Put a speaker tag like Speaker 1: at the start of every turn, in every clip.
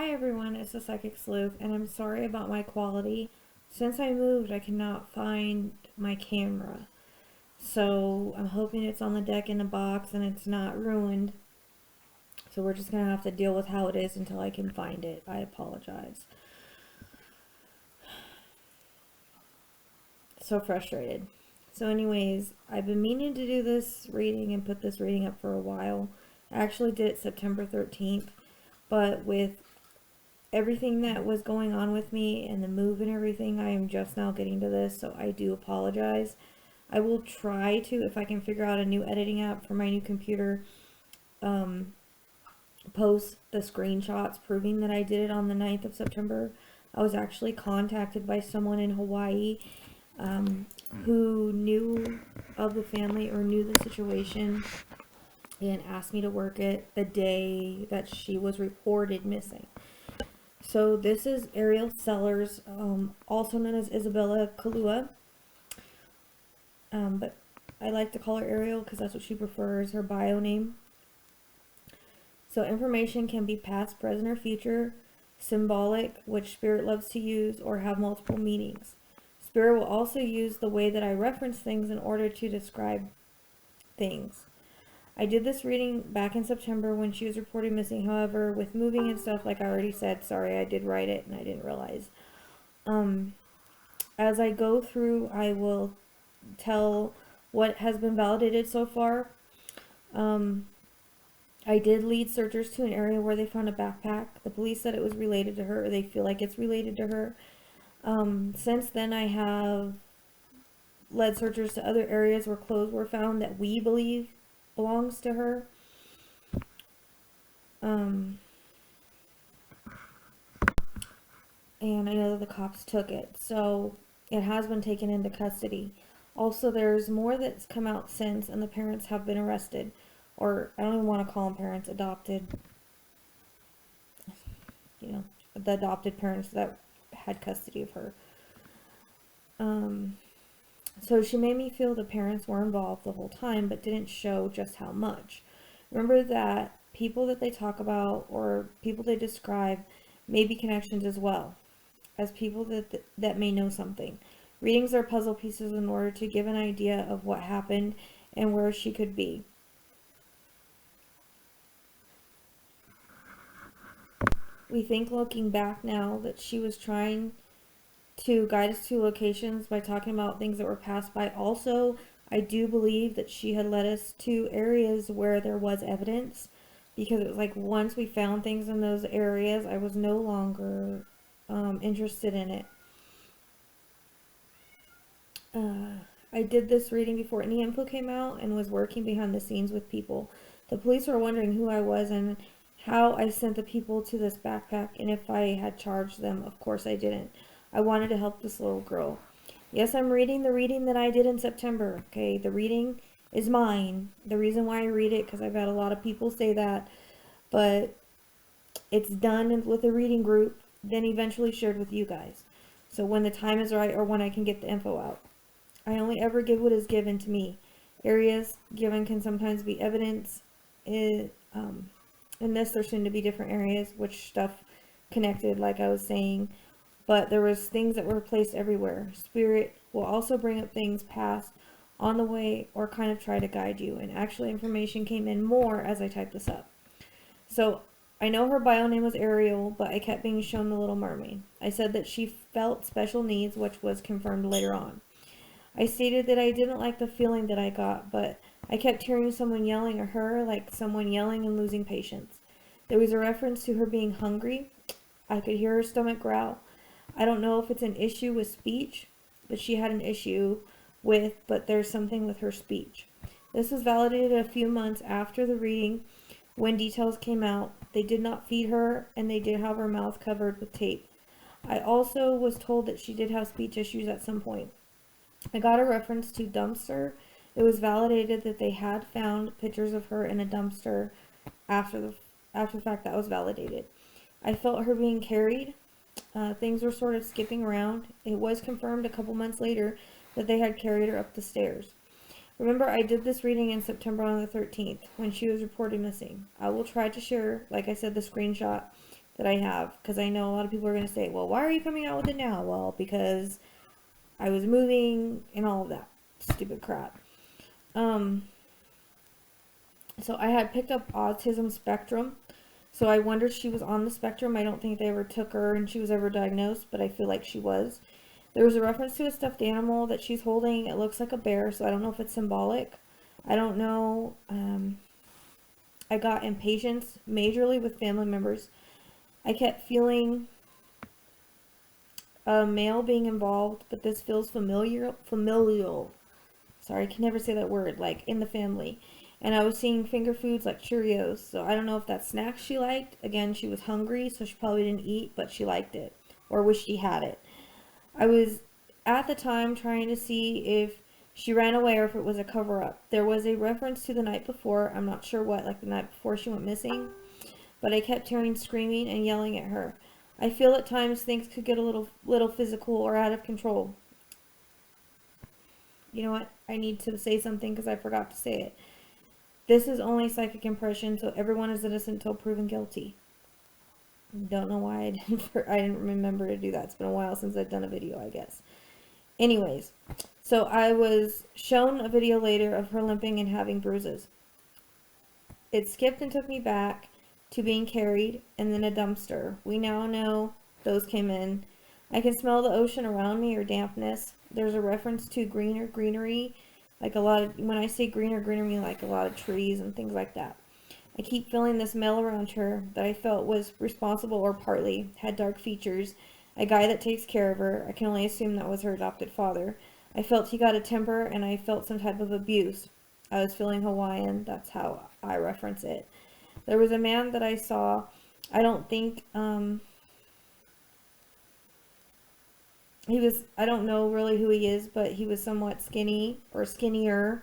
Speaker 1: Hi everyone, it's the Psychic Sleuth, and I'm sorry about my quality. Since I moved, I cannot find my camera. So I'm hoping it's on the deck in the box and it's not ruined. So we're just going to have to deal with how it is until I can find it. I apologize. So frustrated. So anyways, I've been meaning to do this reading and put this reading up for a while. I actually did it September 13th, but with everything that was going on with me and the move and everything, I am just now getting to this, so I do apologize. I will try to, if I can figure out a new editing app for my new computer, post the screenshots proving that I did it on the 9th of September. I was actually contacted by someone in Hawaii who knew of the family or knew the situation and asked me to work it the day that she was reported missing. So this is Ariel Sellers, also known as Isabella Kaluah, but I like to call her Ariel because that's what she prefers, her bio name. So information can be past, present, or future, symbolic, which Spirit loves to use, or have multiple meanings. Spirit will also use the way that I reference things in order to describe things. I did this reading back in September when she was reported missing. However, with moving and stuff, like I already said, sorry, I did write it and I didn't realize. As I go through, I will tell what has been validated so far. I did lead searchers to an area where they found a backpack. The police said it was related to her, or they feel like it's related to her. Since then, I have led searchers to other areas where clothes were found that we believe belongs to her. And I know that the cops took it, so it has been taken into custody. Also, there's more that's come out since, and the parents have been arrested. Or, I don't even want to call them parents, adopted. You know, the adopted parents that had custody of her. So she made me feel the parents were involved the whole time, but didn't show just how much. Remember that people that they talk about, or people they describe, may be connections as well as people that may know something. Readings are puzzle pieces in order to give an idea of what happened and where she could be. We think, looking back now, that she was trying to guide us to locations by talking about things that were passed by. Also, I do believe that she had led us to areas where there was evidence, because it was like once we found things in those areas, I was no longer interested in it. I did this reading before any info came out and was working behind the scenes with people. The police were wondering who I was and how I sent the people to this backpack, and if I had charged them. Of course I didn't. I wanted to help this little girl. Yes, I'm reading the reading that I did in September. Okay, the reading is mine. The reason why I read it, because I've had a lot of people say that, but it's done with a reading group, then eventually shared with you guys. So when the time is right, or when I can get the info out. I only ever give what is given to me. Areas given can sometimes be evidence. In this, there seem to be different areas, which stuff connected, like I was saying. But there was things that were placed everywhere. Spirit will also bring up things past on the way, or kind of try to guide you. And actually, information came in more as I typed this up. So I know her bio name was Ariel, but I kept being shown the Little Mermaid. I said that she felt special needs, which was confirmed later on. I stated that I didn't like the feeling that I got, but I kept hearing someone yelling at her, like someone yelling and losing patience. There was a reference to her being hungry. I could hear her stomach growl. I don't know if it's an issue with speech, but she had an issue with, but there's something with her speech. This was validated a few months after the reading when details came out. They did not feed her, and they did have her mouth covered with tape. I also was told that she did have speech issues at some point. I got a reference to dumpster. It was validated that they had found pictures of her in a dumpster after the fact. That was validated. I felt her being carried. Things were sort of skipping around. It was confirmed a couple months later that they had carried her up the stairs. Remember, I did this reading in September on the 13th when she was reported missing. I will try to share, like I said, the screenshot that I have, because I know a lot of people are going to say, well, why are you coming out with it now? Well, because I was moving and all of that stupid crap. So I had picked up autism spectrum. So I wondered if she was on the spectrum. I don't think they ever took her and she was ever diagnosed, but I feel like she was. There was a reference to a stuffed animal that she's holding. It looks like a bear, so I don't know if it's symbolic. I don't know. I got impatience majorly with family members. I kept feeling a male being involved, but this feels familial. Sorry, I can never say that word, like in the family. And I was seeing finger foods like Cheerios, so I don't know if that's snacks she liked. Again, she was hungry, so she probably didn't eat, but she liked it, or wished she had it. I was at the time trying to see if she ran away or if it was a cover-up. There was a reference to the night before, I'm not sure what, like the night before she went missing, but I kept hearing screaming and yelling at her. I feel at times things could get a little physical or out of control. You know what? I need to say something because I forgot to say it. This is only psychic impression, so everyone is innocent until proven guilty. Don't know why I didn't remember to do that. It's been a while since I've done a video, I guess. Anyways, so I was shown a video later of her limping and having bruises. It skipped and took me back to being carried and then a dumpster. We now know those came in. I can smell the ocean around me or dampness. There's a reference to greenery, like a lot of, when I say greenery, like a lot of trees and things like that. I keep feeling this male around her that I felt was responsible or partly had dark features. A guy that takes care of her. I can only assume that was her adopted father. I felt he got a temper and I felt some type of abuse. I was feeling Hawaiian. That's how I reference it. There was a man that I saw. I don't think, I don't know really who he is, but he was somewhat skinny or skinnier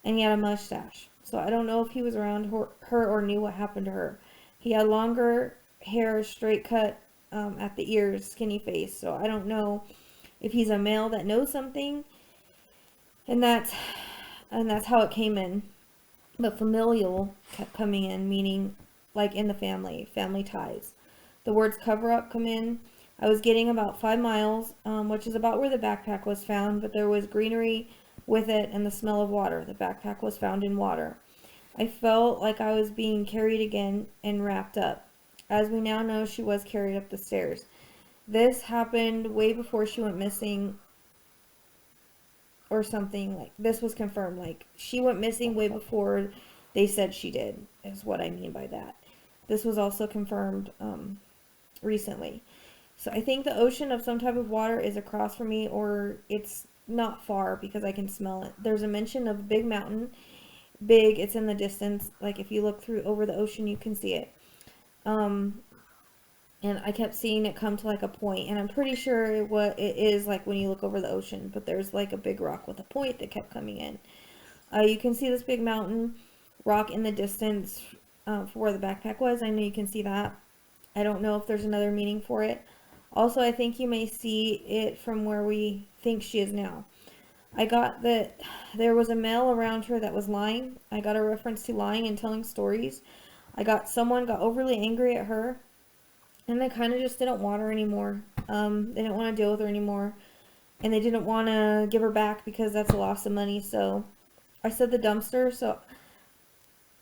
Speaker 1: and he had a mustache. So I don't know if he was around her or knew what happened to her. He had longer hair, straight cut at the ears, skinny face. So I don't know if he's a male that knows something, and that's how it came in. But familial kept coming in, meaning like in the family ties. The words cover up come in. I was getting about 5 miles, which is about where the backpack was found, but there was greenery with it and the smell of water. The backpack was found in water. I felt like I was being carried again and wrapped up. As we now know, she was carried up the stairs. This happened way before she went missing or something. Like, this was confirmed. Like, she went missing way before they said she did, is what I mean by that. This was also confirmed recently. So I think the ocean of some type of water is across from me, or it's not far because I can smell it. There's a mention of a big mountain. Big, it's in the distance. Like if you look through over the ocean, you can see it. And I kept seeing it come to like a point, and I'm pretty sure it is like when you look over the ocean, but there's like a big rock with a point that kept coming in. You can see this big mountain rock in the distance for where the backpack was. I know you can see that. I don't know if there's another meaning for it. Also, I think you may see it from where we think she is now. I got that there was a male around her that was lying. I got a reference to lying and telling stories. Someone got overly angry at her, and they kind of just didn't want her anymore. They didn't want to deal with her anymore, and they didn't want to give her back because that's a loss of money. So I said the dumpster.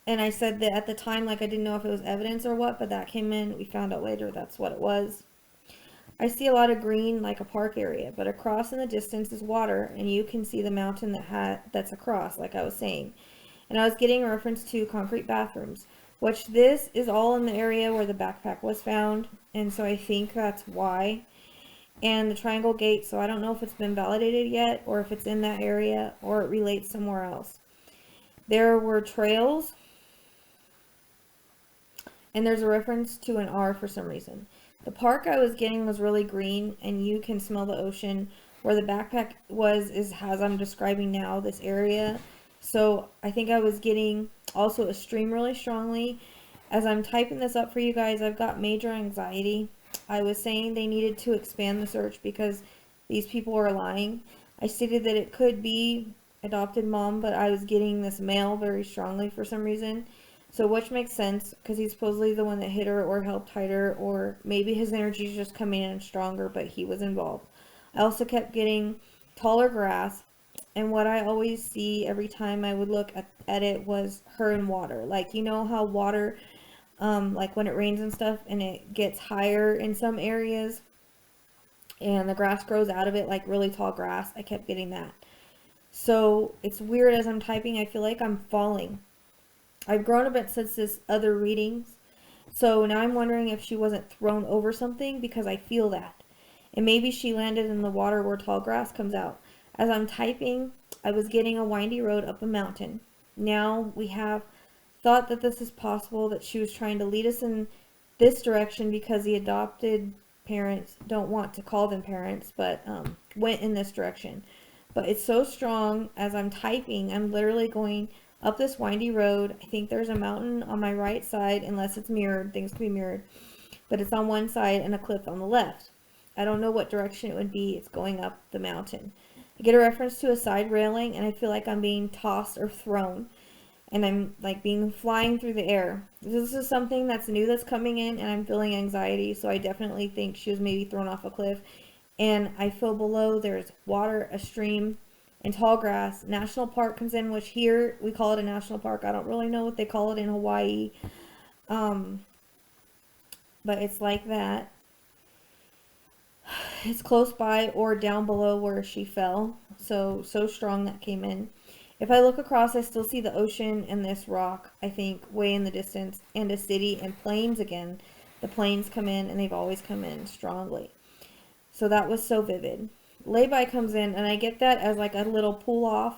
Speaker 1: And I said that at the time, like I didn't know if it was evidence or what, but that came in. We found out later that's what it was. I see a lot of green, like a park area, but across in the distance is water, and you can see the mountain that's across, like I was saying. And I was getting a reference to concrete bathrooms, which this is all in the area where the backpack was found, and so I think that's why. And the triangle gate, so I don't know if it's been validated yet, or if it's in that area, or it relates somewhere else. There were trails, and there's a reference to an R for some reason. The park I was getting was really green, and you can smell the ocean. Where the backpack is as I'm describing now, this area. So I think I was getting also a stream really strongly. As I'm typing this up for you guys, I've got major anxiety. I was saying they needed to expand the search because these people are lying. I stated that it could be adopted mom, but I was getting this male very strongly for some reason. So which makes sense because he's supposedly the one that hit her or helped hide her, or maybe his energy is just coming in stronger, but he was involved. I also kept getting taller grass, and what I always see every time I would look at it was her in water. Like, you know how water, like when it rains and stuff and it gets higher in some areas and the grass grows out of it, like really tall grass. I kept getting that. So it's weird as I'm typing, I feel like I'm falling. I've grown a bit since this other readings. So now I'm wondering if she wasn't thrown over something because I feel that. And maybe she landed in the water where tall grass comes out. As I'm typing, I was getting a windy road up a mountain. Now we have thought that this is possible, that she was trying to lead us in this direction because the adopted parents, don't want to call them parents, but went in this direction. But it's so strong as I'm typing, I'm literally going up this windy road. I think there's a mountain on my right side, unless it's mirrored. Things can be mirrored. But it's on one side and a cliff on the left. I don't know what direction it would be. It's going up the mountain. I get a reference to a side railing, and I feel like I'm being tossed or thrown. And I'm like being flying through the air. This is something that's new that's coming in, and I'm feeling anxiety. So I definitely think she was maybe thrown off a cliff. And I feel below there's water, a stream, and tall grass. National park comes in, which here we call it a national park. I don't really know what they call it in Hawaii. But it's like that. It's close by or down below where she fell. So strong that came in. If I look across, I still see the ocean and this rock, I think, way in the distance, and a city and planes again. The planes come in, and they've always come in strongly. So that was so vivid. Lay-by comes in, and I get that as like a little pull-off.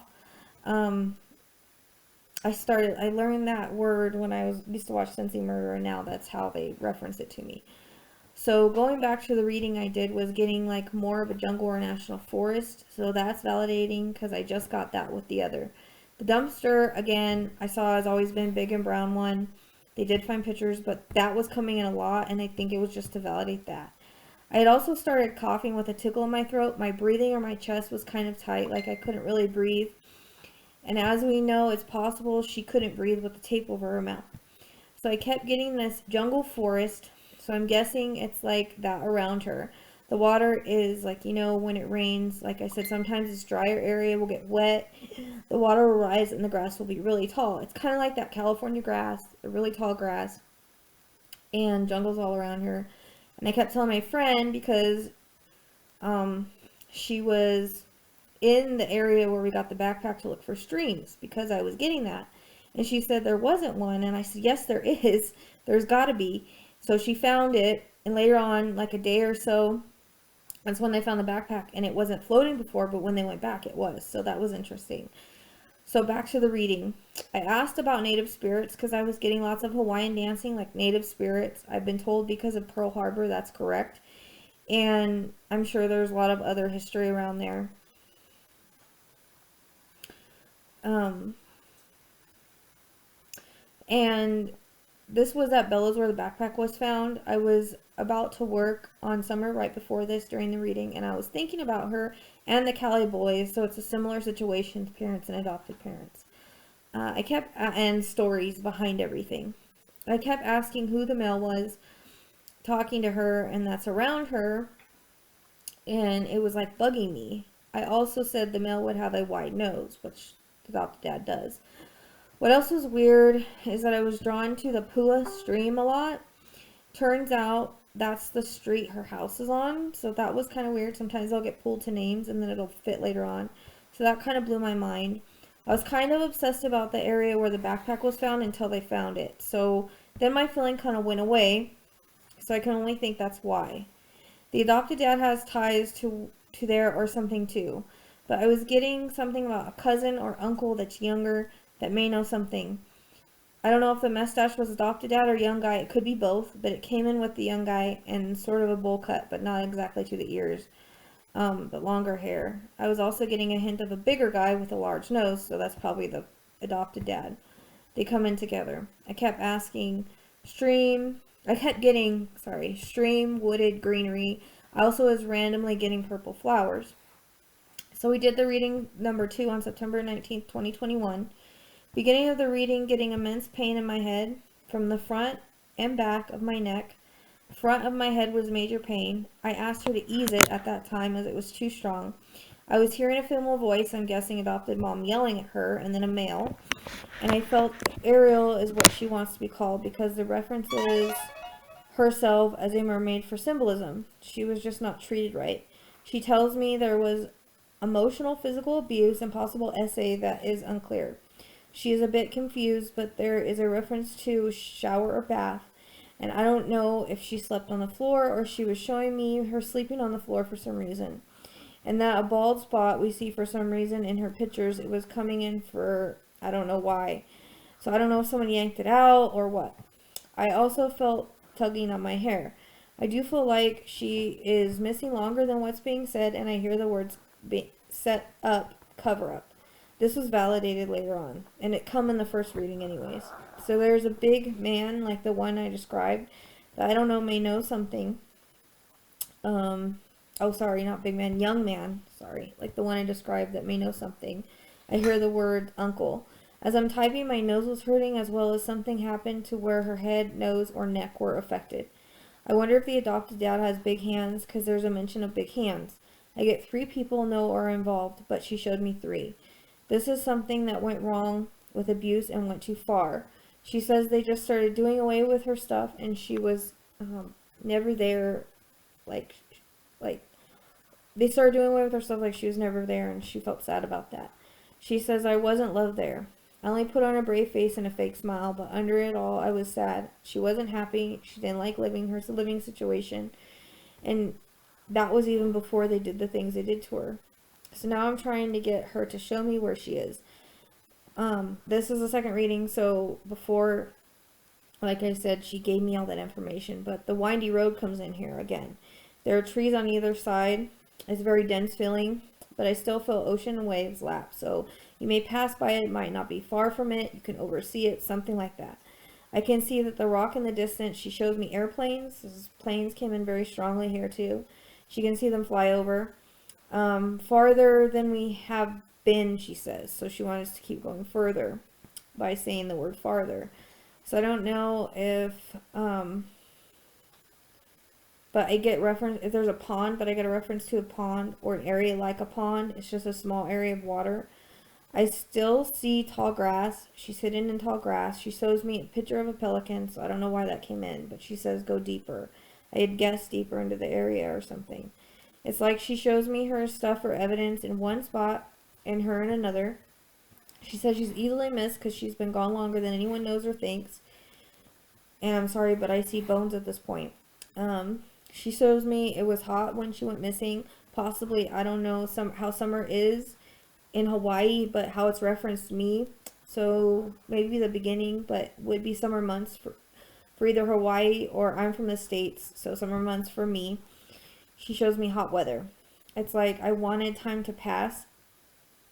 Speaker 1: I learned that word when I used to watch Sensi Murder, and now that's how they reference it to me. So going back to the reading I did was getting like more of a jungle or national forest. So that's validating because I just got that with the other. The dumpster, again, I saw has always been big and brown one. They did find pictures, but that was coming in a lot, and I think it was just to validate that. I had also started coughing with a tickle in my throat. My breathing or my chest was kind of tight, like I couldn't really breathe. And as we know, it's possible she couldn't breathe with the tape over her mouth. So I kept getting this jungle forest. So I'm guessing it's like that around her. The water is like, you know, when it rains, like I said, sometimes this drier area will get wet. The water will rise and the grass will be really tall. It's kind of like that California grass, a really tall grass. And jungle's all around her. And I kept telling my friend because she was in the area where we got the backpack to look for streams because I was getting that. And she said there wasn't one. And I said, yes, there is. There's got to be. So she found it. And later on, like a day or so, that's when they found the backpack. And it wasn't floating before, but when they went back, it was. So that was interesting. So back to the reading. I asked about native spirits because I was getting lots of Hawaiian dancing, like native spirits. I've been told because of Pearl Harbor, that's correct. And I'm sure there's a lot of other history around there. And this was at Bella's where the backpack was found. I was about to work on Summer right before this during the reading, and I was thinking about her and the Calais boys, so it's a similar situation to parents and adopted parents. I kept, and stories behind everything. I kept asking who the male was, talking to her, and that's around her, and it was like bugging me. I also said the male would have a wide nose, which the adopted dad does. What else was weird is that I was drawn to the Pua stream a lot. Turns out that's the street her house is on, so that was kind of weird. Sometimes I'll get pulled to names and then it'll fit later on. So that kind of blew my mind. I was kind of obsessed about the area where the backpack was found until they found it. So then my feeling kind of went away, so I can only think that's why. The adopted dad has ties to there or something too. But I was getting something about a cousin or uncle that's younger that may know something. I don't know if the mustache was adopted dad or young guy. It could be both, but it came in with the young guy and sort of a bowl cut, but not exactly to the ears, but longer hair. I was also getting a hint of a bigger guy with a large nose, so that's probably the adopted dad. They come in together. I kept getting, stream, wooded greenery. I also was randomly getting purple flowers. So we did the reading number 2 on September 19th, 2021. Beginning of the reading, getting immense pain in my head from the front and back of my neck. Front of my head was major pain. I asked her to ease it at that time as it was too strong. I was hearing a female voice, I'm guessing adopted mom, yelling at her, and then a male. And I felt Ariel is what she wants to be called because the references herself as a mermaid for symbolism. She was just not treated right. She tells me there was emotional, physical abuse, and possible SA that is unclear. She is a bit confused, but there is a reference to shower or bath, and I don't know if she slept on the floor or she was showing me her sleeping on the floor for some reason. And that a bald spot we see for some reason in her pictures, it was coming in for, I don't know why. So I don't know if someone yanked it out or what. I also felt tugging on my hair. I do feel like she is missing longer than what's being said, and I hear the words set up, cover up. This was validated later on, and it come in the first reading anyways. So there's a big man, like the one I described, that I don't know may know something. Oh, sorry, not big man, young man, sorry, like the one I described that may know something. I hear the word uncle. As I'm typing, my nose was hurting as well as something happened to where her head, nose, or neck were affected. I wonder if the adopted dad has big hands because there's a mention of big hands. I get 3 people know are involved, but she showed me 3. This is something that went wrong with abuse and went too far. She says they just started doing away with her stuff and she was never there, like they started doing away with her stuff like she was never there, and she felt sad about that. She says I wasn't loved there. I only put on a brave face and a fake smile, but under it all I was sad. She wasn't happy. She didn't like her living situation, and that was even before they did the things they did to her. So now I'm trying to get her to show me where she is. This is the second reading, so before, like I said, she gave me all that information, but the windy road comes in here again. There are trees on either side. It's very dense feeling, but I still feel ocean and waves lap, so you may pass by it, might not be far from it, you can oversee it, something like that. I can see that the rock in the distance, she shows me airplanes. These planes came in very strongly here too. She can see them fly over. Farther than we have been, she says. So she wants us to keep going further by saying the word farther. So I don't know if, but I get reference, if there's a pond, but I get a reference to a pond or an area like a pond. It's just a small area of water. I still see tall grass. She's hidden in tall grass. She shows me a picture of a pelican, so I don't know why that came in, but she says go deeper. I had guessed deeper into the area or something. It's like she shows me her stuff or evidence in one spot and her in another. She says she's easily missed because she's been gone longer than anyone knows or thinks. And I'm sorry, but I see bones at this point. She shows me it was hot when she went missing. Possibly, I don't know how summer is in Hawaii, but how it's referenced me. So maybe the beginning, but would be summer months for either Hawaii or I'm from the States. So summer months for me. She shows me hot weather. It's like I wanted time to pass.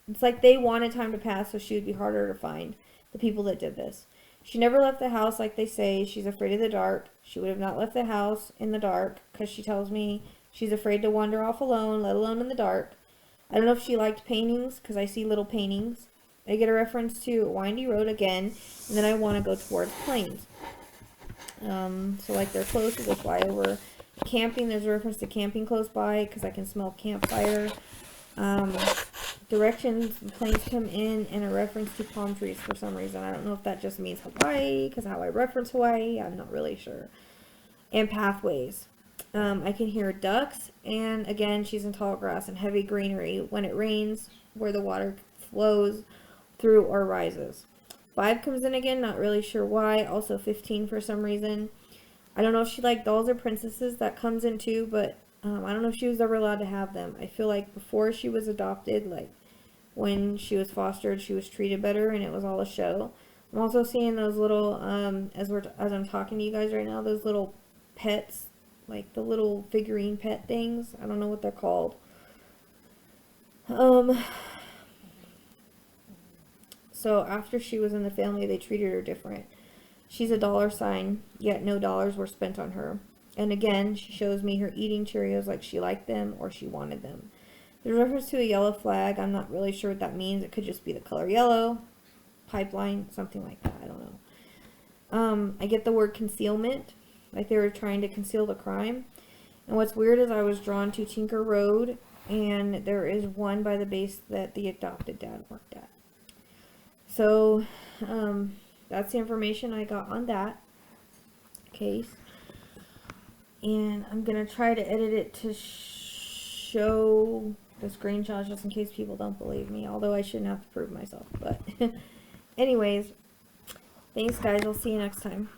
Speaker 1: It's like they wanted time to pass so she would be harder to find, the people that did this. She never left the house like they say. She's afraid of the dark. She would have not left the house in the dark because she tells me she's afraid to wander off alone, let alone in the dark. I don't know if she liked paintings because I see little paintings. I get a reference to a windy road again, and then I want to go towards plains. So like they're close, they fly over. Camping, there's a reference to camping close by because I can smell campfire. Directions, the planes come in, and a reference to palm trees for some reason. I don't know if that just means Hawaii because how I reference Hawaii, I'm not really sure. And pathways. I can hear ducks, and again, she's in tall grass and heavy greenery when it rains, where the water flows through or rises. 5 comes in again, not really sure why. Also 15 for some reason. I don't know if she liked dolls or princesses, that comes in too, but I don't know if she was ever allowed to have them. I feel like before she was adopted, like when she was fostered, she was treated better and it was all a show. I'm also seeing those little, as I'm talking to you guys right now, those little pets, like the little figurine pet things. I don't know what they're called. So after she was in the family, they treated her different. She's a dollar sign, yet no dollars were spent on her. And again, she shows me her eating Cheerios like she liked them or she wanted them. There's reference to a yellow flag. I'm not really sure what that means. It could just be the color yellow. pipeline, something like that. I don't know. I get the word concealment, like they were trying to conceal the crime. And what's weird is I was drawn to Tinker Road, and there is one by the base that the adopted dad worked at. So, that's the information I got on that case. And I'm going to try to edit it to show the screenshots just in case people don't believe me, although I shouldn't have to prove myself. But anyways, thanks guys. I'll see you next time.